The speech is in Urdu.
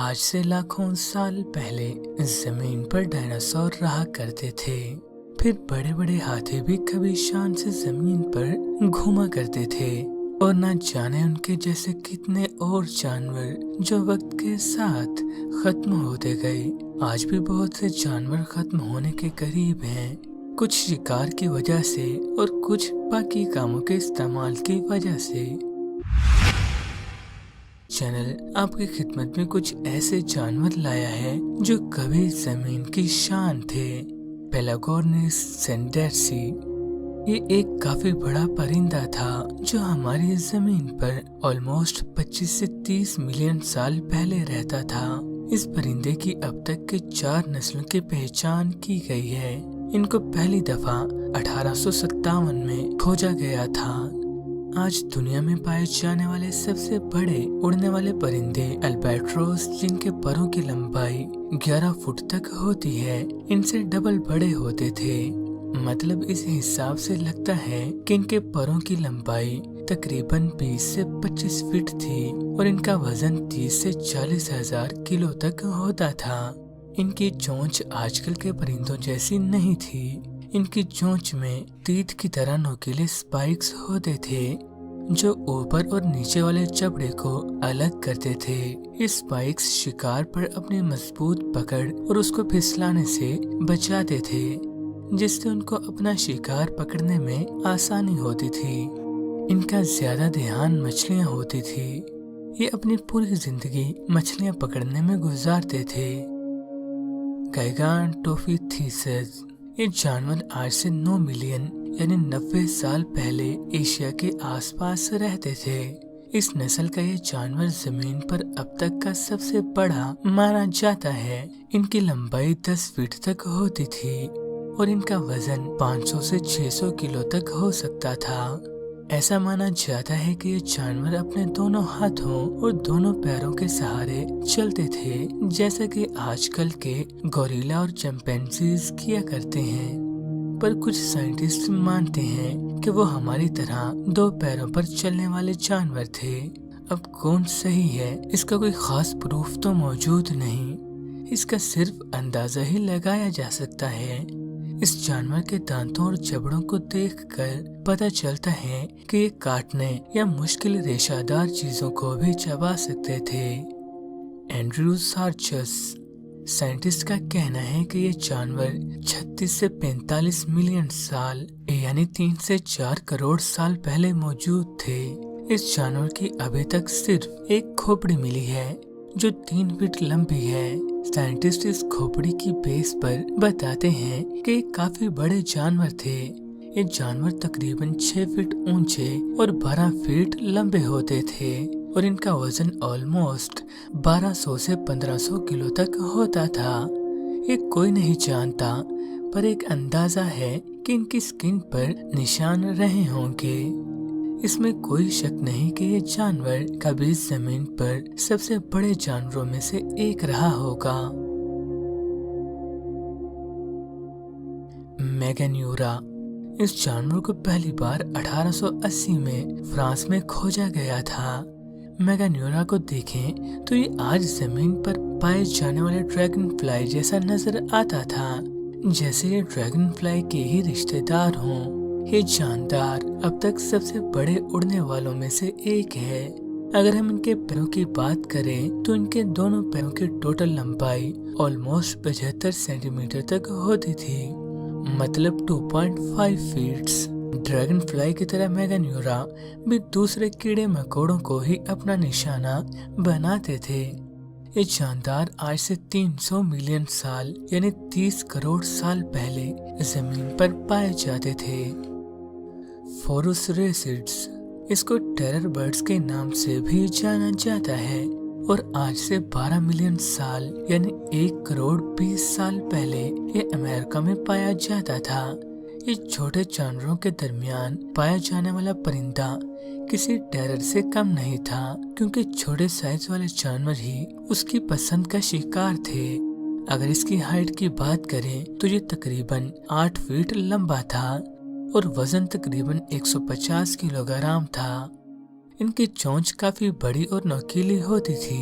آج سے لاکھوں سال پہلے زمین پر ڈائناسور رہا کرتے تھے۔ پھر بڑے بڑے ہاتھی بھی کبھی شان سے زمین پر گھوما کرتے تھے، اور نہ جانے ان کے جیسے کتنے اور جانور جو وقت کے ساتھ ختم ہوتے گئے۔ آج بھی بہت سے جانور ختم ہونے کے قریب ہیں، کچھ شکار کی وجہ سے اور کچھ باقی کاموں کے استعمال کی وجہ سے۔ چینل آپ کی خدمت میں کچھ ایسے جانور لایا ہے جو کبھی زمین کی شان تھے۔ پیلاگورنس سینڈرسی یہ ایک کافی بڑا پرندہ تھا جو ہماری زمین پر آلموسٹ 25 سے 30 ملین سال پہلے رہتا تھا۔ اس پرندے کی اب تک کے 4 نسلوں کی پہچان کی گئی ہے۔ ان کو پہلی دفعہ 1857 میں کھوجا گیا تھا۔ آج دنیا میں پائے جانے والے سب سے بڑے اڑنے والے پرندے البیٹروس، جن کے پروں کی لمبائی 11 فٹ تک ہوتی ہے، ان سے ڈبل بڑے ہوتے تھے۔ مطلب اس حساب سے لگتا ہے کہ ان کے پروں کی لمبائی تقریباً 20 سے 25 فٹ تھی، اور ان کا وزن 30 سے 40 ہزار کلو تک ہوتا تھا۔ ان کی چونچ آج کل کے پرندوں جیسی نہیں تھی۔ ان کی چونچ میں تیت کی طرح نوکیلے سپائکس ہوتے تھے جو اوپر اور نیچے والے چمڑے کو الگ کرتے تھے۔ یہ سپائکس شکار پر اپنی مضبوط پکڑ اور اس کو پھسلانے سے بچاتے تھے، جس سے ان کو اپنا شکار پکڑنے میں آسانی ہوتی تھی۔ ان کا زیادہ دھیان مچھلیاں ہوتی تھی۔ یہ اپنی پوری زندگی مچھلیاں پکڑنے میں گزارتے تھے۔ گائگانٹوفیتھیسس یہ جانور آج سے 9 ملین یعنی 90 سال پہلے ایشیا کے آس پاس رہتے تھے۔ اس نسل کا یہ جانور زمین پر اب تک کا سب سے بڑا مانا جاتا ہے۔ ان کی لمبائی 10 فٹ تک ہوتی تھی اور ان کا وزن 500 سے 600 کلو تک ہو سکتا تھا۔ ایسا مانا جاتا ہے کہ یہ جانور اپنے دونوں ہاتھوں اور دونوں پیروں کے سہارے چلتے تھے، جیسا کہ آج کل کے گوریلا اور چمپینزیز کیا کرتے ہیں۔ پر کچھ سائنٹسٹ مانتے ہیں کہ وہ ہماری طرح 2 پیروں پر چلنے والے جانور تھے۔ اب کون صحیح ہے، اس کا کوئی خاص پروف تو موجود نہیں، اس کا صرف اندازہ ہی لگایا جا سکتا ہے۔ اس جانور کے دانتوں اور جبڑوں کو دیکھ کر پتہ چلتا ہے کہ یہ کاٹنے یا مشکل ریشہ دار چیزوں کو بھی چبا سکتے تھے۔ اینڈریو سارچس سائنٹسٹ کا کہنا ہے کہ یہ جانور 36 سے 45 ملین سال یعنی 3 سے 4 کروڑ سال پہلے موجود تھے۔ اس جانور کی ابھی تک صرف ایک کھوپڑی ملی ہے جو 3 فٹ لمبی ہے۔ سائنٹسٹ اس کھوپڑی کی بیس پر بتاتے ہیں کہ یہ کافی بڑے جانور تھے۔ یہ جانور تقریباً 6 فٹ اونچے اور 12 فٹ لمبے ہوتے تھے، اور ان کا وزن آلموسٹ 1200 سے 1500 کلو تک ہوتا تھا۔ یہ کوئی نہیں جانتا، پر ایک اندازہ ہے کہ ان کی سکن پر نشان رہے ہوں گے۔ اس میں کوئی شک نہیں کہ یہ جانور کبھی زمین پر سب سے بڑے جانوروں میں سے ایک رہا ہوگا۔ میگانیورا اس جانور کو پہلی بار 1880 میں فرانس میں کھوجا گیا تھا۔ میگانیورا کو دیکھیں تو یہ آج زمین پر پائے جانے والے ڈریگن فلائی جیسا نظر آتا تھا، جیسے یہ ڈریگن فلائی کے ہی رشتہ دار ہوں۔ یہ جاندار اب تک سب سے بڑے اڑنے والوں میں سے ایک ہے۔ اگر ہم ان کے پیروں کی بات کریں تو ان کے دونوں پیروں کی ٹوٹل لمبائی آلموسٹ 75 سینٹی میٹر تک ہوتی تھی، مطلب 2.5 فیٹس۔ ڈریگن فلائی کی طرح میگانیورا بھی دوسرے کیڑے مکوڑوں کو ہی اپنا نشانہ بناتے تھے۔ یہ جاندار آج سے 300 ملین سال یعنی 30 کروڑ سال پہلے زمین پر پائے جاتے تھے۔ فوروسریسیڈس اس کو ٹیرر برڈز کے نام سے بھی جانا جاتا ہے، اور آج سے 12 ملین سال یعنی 1 کروڑ 20 سال پہلے یہ امریکہ میں پایا جاتا تھا۔ یہ چھوٹے جانوروں کے درمیان پایا جانے والا پرندہ کسی ٹیرر سے کم نہیں تھا، کیونکہ چھوٹے سائز والے جانور ہی اس کی پسند کا شکار تھے۔ اگر اس کی ہائٹ کی بات کریں تو یہ تقریباً 8 فٹ لمبا تھا اور وزن تقریباً 150 کلو گرام تھا۔ ان کی چونچ کافی بڑی اور نوکیلی ہوتی تھی،